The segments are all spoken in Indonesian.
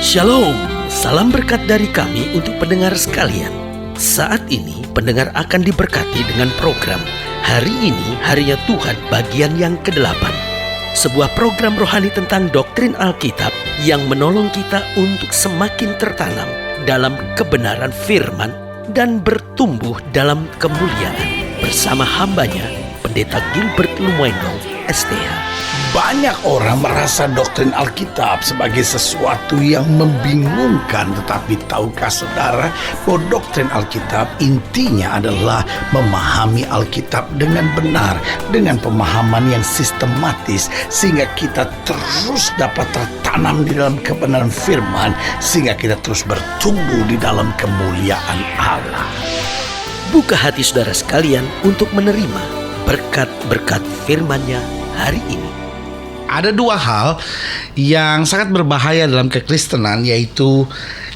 Shalom, salam berkat dari kami untuk pendengar sekalian. Saat ini pendengar akan diberkati dengan program Hari Ini Harinya Tuhan bagian yang ke-8. Sebuah program rohani tentang doktrin Alkitab yang menolong kita untuk semakin tertanam dalam kebenaran firman dan bertumbuh dalam kemuliaan. Bersama hambanya, Pendeta Gilbert Lumwendong, STH. Banyak orang merasa doktrin Alkitab sebagai sesuatu yang membingungkan. Tetapi tahukah saudara bahwa doktrin Alkitab intinya adalah memahami Alkitab dengan benar, dengan pemahaman yang sistematis, sehingga kita terus dapat tertanam di dalam kebenaran firman, sehingga kita terus bertumbuh di dalam kemuliaan Allah. Buka hati saudara sekalian untuk menerima berkat-berkat firman-Nya hari ini. Ada dua hal yang sangat berbahaya dalam kekristenan, yaitu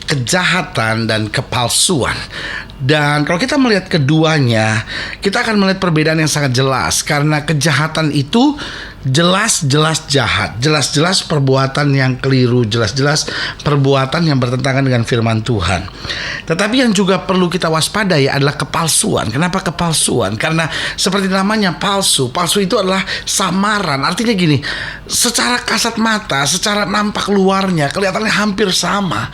kejahatan dan kepalsuan. Dan kalau kita melihat keduanya, kita akan melihat perbedaan yang sangat jelas. Karena kejahatan itu jelas-jelas jahat, jelas-jelas perbuatan yang keliru, jelas-jelas perbuatan yang bertentangan dengan firman Tuhan. Tetapi yang juga perlu kita waspadai adalah kepalsuan. Kenapa kepalsuan? Karena seperti namanya palsu. Palsu itu adalah samaran. Artinya gini, secara kasat mata, secara nampak luarnya kelihatannya hampir sama.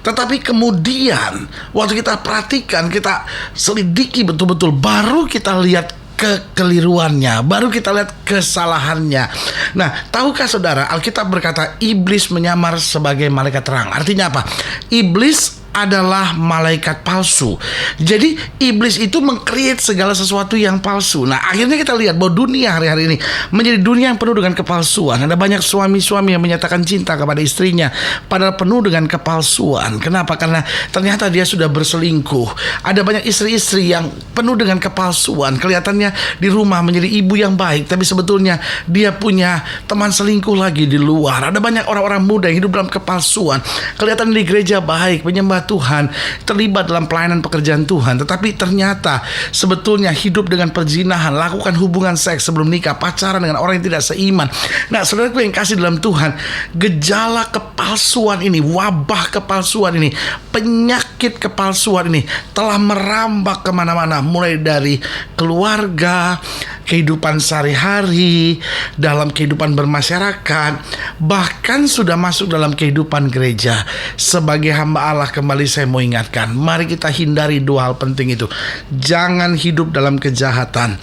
Tetapi kemudian waktu kita perhatikan, kita selidiki betul-betul, baru kita lihat kekeliruannya, baru kita lihat kesalahannya. Nah, tahukah saudara, Alkitab berkata iblis menyamar sebagai malaikat terang. Artinya apa? Iblis adalah malaikat palsu. Jadi iblis itu meng-create segala sesuatu yang palsu. Nah, akhirnya kita lihat bahwa dunia hari-hari ini menjadi dunia yang penuh dengan kepalsuan. Ada banyak suami-suami yang menyatakan cinta kepada istrinya padahal penuh dengan kepalsuan. Kenapa? Karena ternyata dia sudah berselingkuh. Ada banyak istri-istri yang penuh dengan kepalsuan. Kelihatannya di rumah menjadi ibu yang baik, tapi sebetulnya dia punya teman selingkuh lagi di luar. Ada banyak orang-orang muda yang hidup dalam kepalsuan. Kelihatan di gereja baik, penyembah Tuhan, terlibat dalam pelayanan pekerjaan Tuhan, tetapi ternyata sebetulnya hidup dengan perzinahan, lakukan hubungan seks sebelum nikah, pacaran dengan orang yang tidak seiman. Nah, saudaraku yang kasih dalam Tuhan, gejala kepalsuan ini, wabah kepalsuan ini, penyakit kepalsuan ini telah merambah kemana-mana, mulai dari keluarga, kehidupan sehari-hari, dalam kehidupan bermasyarakat, bahkan sudah masuk dalam kehidupan gereja. Sebagai hamba Allah, kembali saya mau ingatkan, mari kita hindari dua hal penting itu. Jangan hidup dalam kejahatan,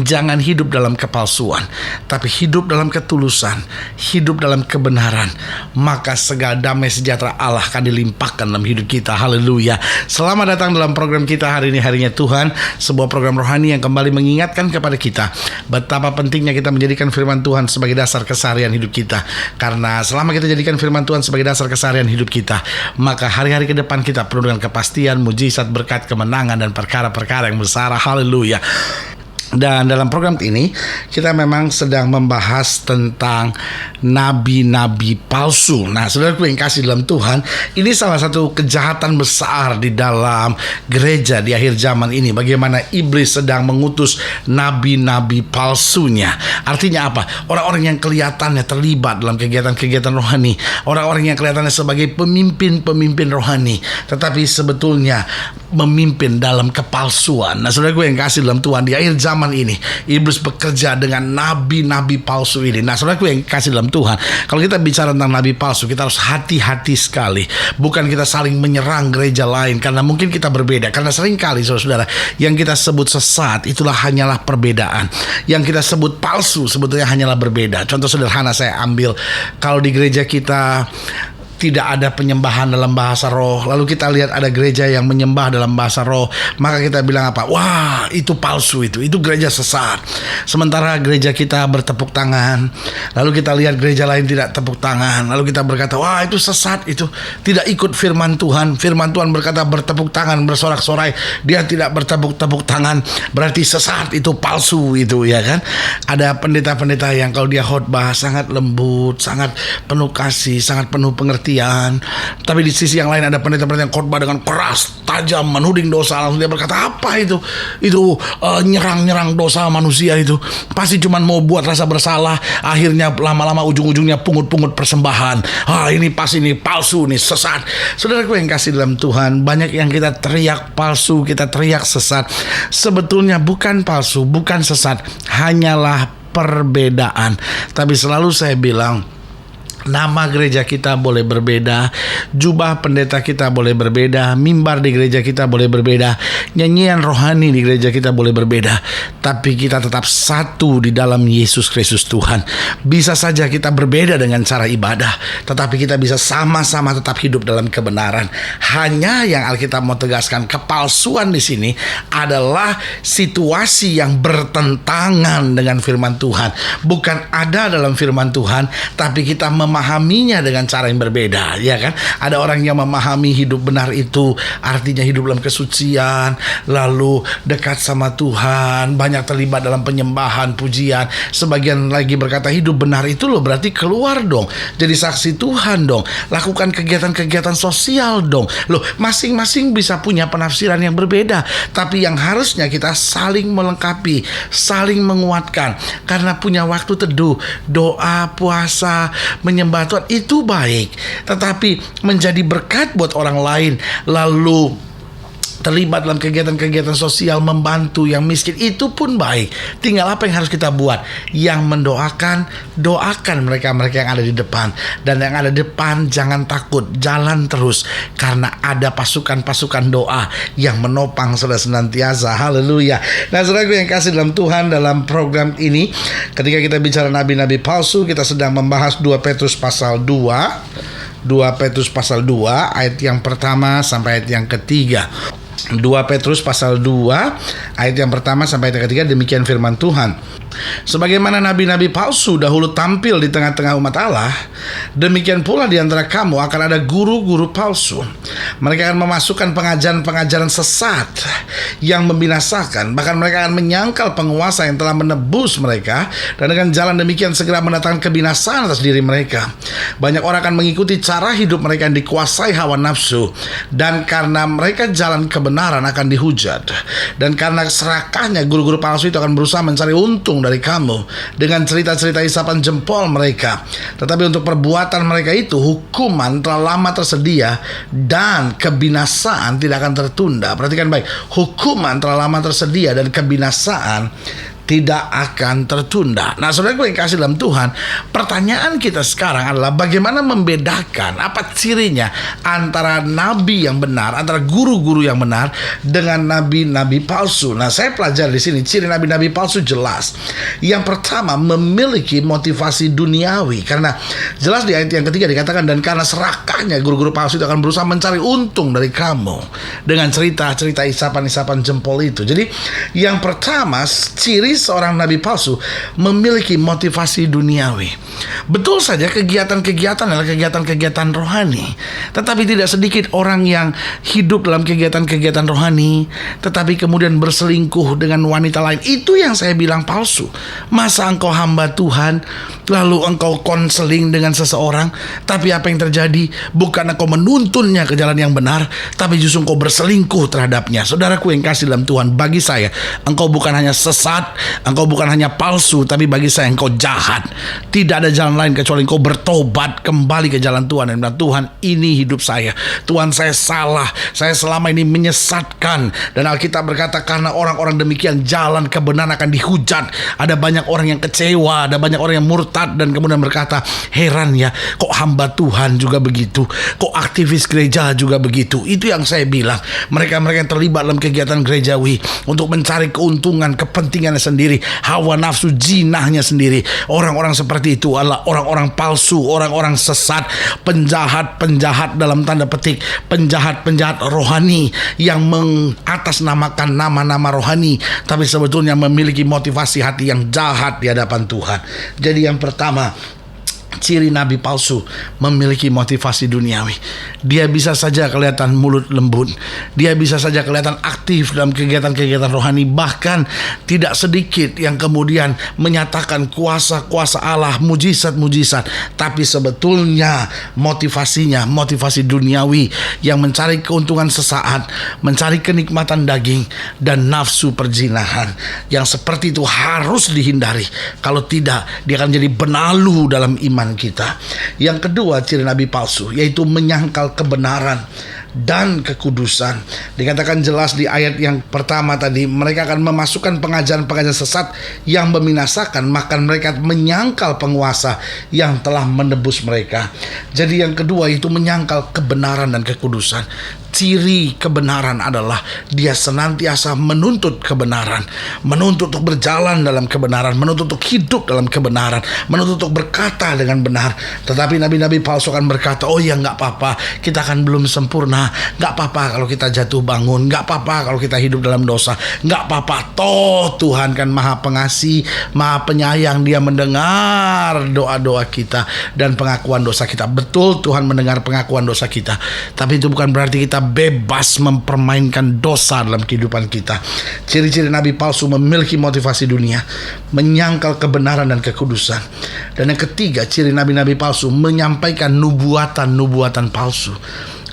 jangan hidup dalam kepalsuan, tapi hidup dalam ketulusan, hidup dalam kebenaran. Maka segala damai sejahtera Allah akan dilimpahkan dalam hidup kita. Haleluya. Selamat datang dalam program kita Hari Ini Harinya Tuhan, sebuah program rohani yang kembali mengingatkan kepada kita betapa pentingnya kita menjadikan firman Tuhan sebagai dasar keseharian hidup kita. Karena selama kita jadikan firman Tuhan sebagai dasar keseharian hidup kita, maka hari-hari ke depan kita penuh dengan kepastian, mujizat, berkat, kemenangan, dan perkara-perkara yang besar. Haleluya. Dan dalam program ini kita memang sedang membahas tentang nabi-nabi palsu. Nah, saudaraku yang kasih dalam Tuhan, ini salah satu kejahatan besar di dalam gereja di akhir zaman ini. Bagaimana iblis sedang mengutus nabi-nabi palsunya. Artinya apa? Orang-orang yang kelihatannya terlibat dalam kegiatan-kegiatan rohani, orang-orang yang kelihatannya sebagai pemimpin-pemimpin rohani, tetapi sebetulnya memimpin dalam kepalsuan. Nah, saudaraku yang kasih dalam Tuhan, di akhir zaman ini iblis bekerja dengan nabi-nabi palsu ini. Nah, saudaraku yang kasih dalam Tuhan, kalau kita bicara tentang nabi palsu, kita harus hati-hati sekali. Bukan kita saling menyerang gereja lain karena mungkin kita berbeda. Karena seringkali saudara-saudara, yang kita sebut sesat itulah hanyalah perbedaan. Yang kita sebut palsu sebetulnya hanyalah berbeda. Contoh sederhana saya ambil, kalau di gereja kita tidak ada penyembahan dalam bahasa roh, lalu kita lihat ada gereja yang menyembah dalam bahasa roh, maka kita bilang apa? Wah, itu palsu, itu gereja sesat. Sementara gereja kita bertepuk tangan, lalu kita lihat gereja lain tidak tepuk tangan, lalu kita berkata, wah, itu sesat, itu tidak ikut firman Tuhan. Firman Tuhan berkata bertepuk tangan, bersorak-sorai, dia tidak bertepuk-tepuk tangan, berarti sesat, itu palsu, itu ya kan. Ada pendeta-pendeta yang kalau dia khotbah sangat lembut, sangat penuh kasih, sangat penuh pengertian, pengertian. Tapi di sisi yang lain ada pendeta-pendeta yang khotbah dengan keras, tajam, menuding dosa. Langsung dia berkata, apa itu? Itu nyerang-nyerang dosa manusia itu. Pasti cuma mau buat rasa bersalah. Akhirnya lama-lama ujung-ujungnya pungut-pungut persembahan. Ini pasti ini palsu, ini sesat. Saudaraku yang kasih dalam Tuhan, banyak yang kita teriak palsu, kita teriak sesat. Sebetulnya bukan palsu, bukan sesat, hanyalah perbedaan. Tapi selalu saya bilang, nama gereja kita boleh berbeda, jubah pendeta kita boleh berbeda, mimbar di gereja kita boleh berbeda, nyanyian rohani di gereja kita boleh berbeda, tapi kita tetap satu di dalam Yesus Kristus Tuhan. Bisa saja kita berbeda dengan cara ibadah, tetapi kita bisa sama-sama tetap hidup dalam kebenaran. Hanya yang Alkitab mau tegaskan, kepalsuan di sini adalah situasi yang bertentangan dengan firman Tuhan. Bukan ada dalam firman Tuhan, tapi kita memahaminya dengan cara yang berbeda, ya kan? Ada orang yang memahami hidup benar itu artinya hidup dalam kesucian, lalu dekat sama Tuhan, banyak terlibat dalam penyembahan, pujian. Sebagian lagi berkata hidup benar itu loh berarti keluar dong, jadi saksi Tuhan dong, lakukan kegiatan-kegiatan sosial dong. Loh, masing-masing bisa punya penafsiran yang berbeda, tapi yang harusnya kita saling melengkapi, saling menguatkan. Karena punya waktu teduh, doa, puasa, menyembah Tuhan itu baik, tetapi menjadi berkat buat orang lain, lalu terlibat dalam kegiatan-kegiatan sosial, membantu yang miskin, itu pun baik. Tinggal apa yang harus kita buat? Yang mendoakan, doakan mereka-mereka yang ada di depan. Dan yang ada di depan jangan takut, jalan terus, karena ada pasukan-pasukan doa yang menopang saudara senantiasa. Haleluya. Nah, saudaraku yang kasih dalam Tuhan, dalam program ini ketika kita bicara nabi-nabi palsu, kita sedang membahas 2 Petrus pasal 2 ayat yang pertama sampai ayat yang ketiga. 2 Petrus pasal 2 ayat yang pertama sampai ayat yang ketiga, demikian firman Tuhan. Sebagaimana nabi-nabi palsu dahulu tampil di tengah-tengah umat Allah, demikian pula di antara kamu akan ada guru-guru palsu. Mereka akan memasukkan pengajaran-pengajaran sesat yang membinasakan. Bahkan mereka akan menyangkal penguasa yang telah menebus mereka, dan dengan jalan demikian segera mendatangkan kebinasaan atas diri mereka. Banyak orang akan mengikuti cara hidup mereka yang dikuasai hawa nafsu, dan karena mereka jalan kebenaran akan dihujat. Dan karena serakahnya guru-guru palsu itu akan berusaha mencari untung dari kamu dengan cerita-cerita isapan jempol mereka. Tetapi untuk perbuatan mereka itu hukuman telah lama tersedia dan kebinasaan tidak akan tertunda. Perhatikan baik, hukuman telah lama tersedia dan kebinasaan tidak akan tertunda. Nah, saudara yang kasih dalam Tuhan, pertanyaan kita sekarang adalah bagaimana membedakan, apa cirinya antara nabi yang benar, antara guru-guru yang benar dengan nabi-nabi palsu. Nah, saya pelajari di sini ciri nabi-nabi palsu jelas. Yang pertama, memiliki motivasi duniawi, karena jelas di ayat yang ketiga dikatakan, dan karena serakahnya guru-guru palsu itu akan berusaha mencari untung dari kamu dengan cerita-cerita isapan-isapan jempol itu. Jadi yang pertama, ciri seorang nabi palsu memiliki motivasi duniawi. Betul saja kegiatan-kegiatan adalah kegiatan-kegiatan rohani, tetapi tidak sedikit orang yang hidup dalam kegiatan-kegiatan rohani tetapi kemudian berselingkuh dengan wanita lain. Itu yang saya bilang palsu. Masa engkau hamba Tuhan lalu engkau konseling dengan seseorang, tapi apa yang terjadi bukan engkau menuntunnya ke jalan yang benar, tapi justru engkau berselingkuh terhadapnya. Saudaraku yang kasih dalam Tuhan, bagi saya engkau bukan hanya sesat, engkau bukan hanya palsu, tapi bagi saya engkau jahat. Tidak ada jalan lain kecuali engkau bertobat kembali ke jalan Tuhan dan bilang, Tuhan, ini hidup saya, Tuhan, saya salah, saya selama ini menyesatkan. Dan Alkitab berkata karena orang-orang demikian jalan kebenaran akan dihujat. Ada banyak orang yang kecewa, ada banyak orang yang murtad dan kemudian berkata, heran ya, kok hamba Tuhan juga begitu, kok aktivis gereja juga begitu. Itu yang saya bilang, mereka-mereka yang terlibat dalam kegiatan gerejawi untuk mencari keuntungan, kepentingannya sendiri, hawa nafsu, jinahnya sendiri. Orang-orang seperti itu adalah orang-orang palsu, orang-orang sesat, penjahat-penjahat dalam tanda petik, penjahat-penjahat rohani yang mengatasnamakan nama-nama rohani, tapi sebetulnya memiliki motivasi hati yang jahat di hadapan Tuhan. Jadi yang pertama, ciri nabi palsu memiliki motivasi duniawi. Dia bisa saja kelihatan mulut lembut, dia bisa saja kelihatan aktif dalam kegiatan-kegiatan rohani, bahkan tidak sedikit yang kemudian menyatakan kuasa-kuasa Allah, mujizat-mujizat, tapi sebetulnya motivasinya motivasi duniawi yang mencari keuntungan sesaat, mencari kenikmatan daging dan nafsu perzinahan, yang seperti itu harus dihindari. Kalau tidak, dia akan jadi benalu dalam iman kita. Yang kedua ciri nabi palsu yaitu menyangkal kebenaran dan kekudusan. Dikatakan jelas di ayat yang pertama tadi, mereka akan memasukkan pengajaran-pengajaran sesat yang membinasakan, maka mereka menyangkal penguasa yang telah menebus mereka. Jadi yang kedua itu menyangkal kebenaran dan kekudusan. Ciri kebenaran adalah dia senantiasa menuntut kebenaran, menuntut untuk berjalan dalam kebenaran, menuntut untuk hidup dalam kebenaran, menuntut untuk berkata dengan benar. Tetapi nabi-nabi palsu akan berkata, oh ya gak apa-apa, kita kan belum sempurna, gak apa-apa kalau kita jatuh bangun, gak apa-apa kalau kita hidup dalam dosa, gak apa-apa, toh Tuhan kan maha pengasih, maha penyayang, dia mendengar doa-doa kita dan pengakuan dosa kita. Betul, Tuhan mendengar pengakuan dosa kita, tapi itu bukan berarti kita bebas mempermainkan dosa dalam kehidupan kita. Ciri-ciri nabi palsu memiliki motivasi dunia, menyangkal kebenaran dan kekudusan. Dan yang ketiga, ciri nabi-nabi palsu menyampaikan nubuatan-nubuatan palsu.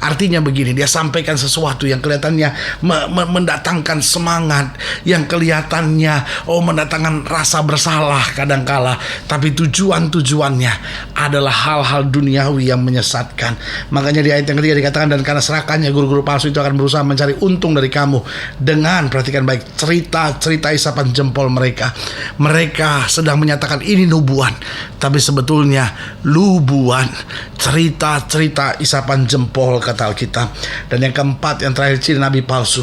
Artinya begini, dia sampaikan sesuatu yang kelihatannya mendatangkan semangat, yang kelihatannya mendatangkan rasa bersalah kadangkala, tapi tujuannya adalah hal-hal duniawi yang menyesatkan. Makanya di ayat yang ketiga dikatakan, dan karena serakannya guru-guru palsu itu akan berusaha mencari untung dari kamu dengan, perhatikan baik, cerita-cerita isapan jempol mereka. Mereka sedang menyatakan ini nubuan, tapi sebetulnya lubuan, cerita-cerita isapan jempol kata Alkitab. Dan yang keempat, yang terakhir ciri nabi palsu,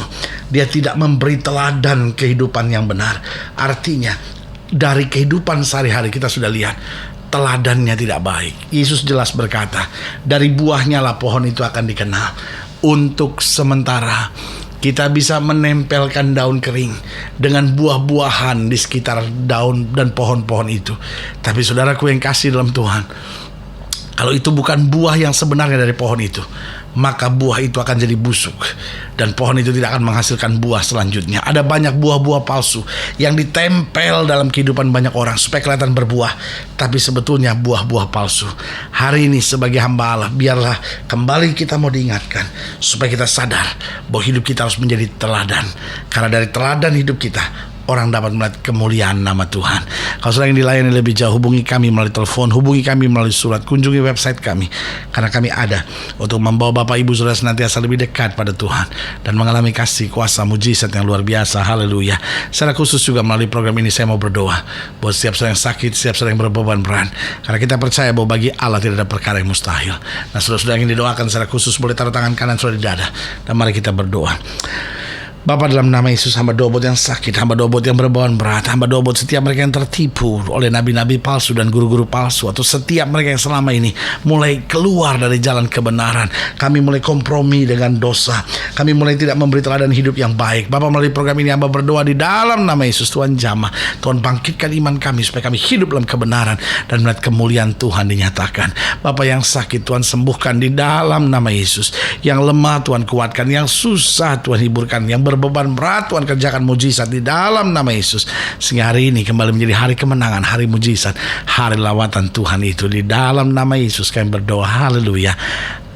dia tidak memberi teladan kehidupan yang benar. Artinya dari kehidupan sehari-hari kita sudah lihat teladannya tidak baik. Yesus jelas berkata, dari buahnya lah pohon itu akan dikenal. Untuk sementara kita bisa menempelkan daun kering dengan buah-buahan di sekitar daun dan pohon-pohon itu. Tapi saudaraku yang kasih dalam Tuhan, kalau itu bukan buah yang sebenarnya dari pohon itu, maka buah itu akan jadi busuk dan pohon itu tidak akan menghasilkan buah selanjutnya. Ada banyak buah-buah palsu yang ditempel dalam kehidupan banyak orang supaya kelihatan berbuah, tapi sebetulnya buah-buah palsu. Hari ini sebagai hamba Allah, biarlah kembali kita mau diingatkan supaya kita sadar bahwa hidup kita harus menjadi teladan. Karena dari teladan hidup kita, orang dapat melihat kemuliaan nama Tuhan. Kalau sedang dilayani lebih jauh, hubungi kami melalui telepon, hubungi kami melalui surat, kunjungi website kami, karena kami ada untuk membawa Bapak Ibu Saudara senantiasa lebih dekat pada Tuhan dan mengalami kasih kuasa mujizat yang luar biasa. Haleluya. Secara khusus juga melalui program ini saya mau berdoa buat setiap saudara yang sakit, setiap saudara yang berbeban berat, karena kita percaya bahwa bagi Allah tidak ada perkara yang mustahil. Nah, saudara-saudara yang didoakan secara khusus boleh taruh tangan kanan saudara di dada, dan mari kita berdoa. Bapa, dalam nama Yesus, hamba doa buat yang sakit, hamba doa buat yang berbeban berat, hamba doa buat setiap mereka yang tertipu oleh nabi-nabi palsu dan guru-guru palsu, atau setiap mereka yang selama ini mulai keluar dari jalan kebenaran. Kami mulai kompromi dengan dosa, kami mulai tidak memberi teladan hidup yang baik. Bapa, melalui program ini hamba berdoa di dalam nama Yesus, Tuhan jamah, Tuhan bangkitkan iman kami supaya kami hidup dalam kebenaran dan melihat kemuliaan Tuhan dinyatakan. Bapa, yang sakit Tuhan sembuhkan di dalam nama Yesus, yang lemah Tuhan kuatkan, yang susah Tuhan hiburkan, yang beban berat Tuhan kerjakan mujizat di dalam nama Yesus, sehingga hari ini kembali menjadi hari kemenangan, hari mujizat, hari lawatan Tuhan itu. Di dalam nama Yesus kami berdoa. Haleluya.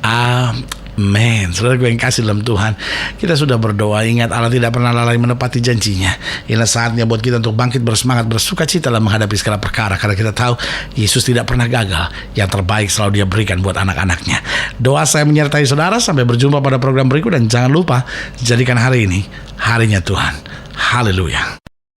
Amin. Saudara gue yang kasih dalam Tuhan, kita sudah berdoa. Ingat, Allah tidak pernah lalai menepati janjinya. Inilah saatnya buat kita untuk bangkit bersemangat, bersuka cita dalam menghadapi segala perkara, karena kita tahu Yesus tidak pernah gagal. Yang terbaik selalu Dia berikan buat anak-anaknya. Doa saya menyertai saudara. Sampai berjumpa pada program berikut, dan jangan lupa jadikan hari ini harinya Tuhan. Haleluya.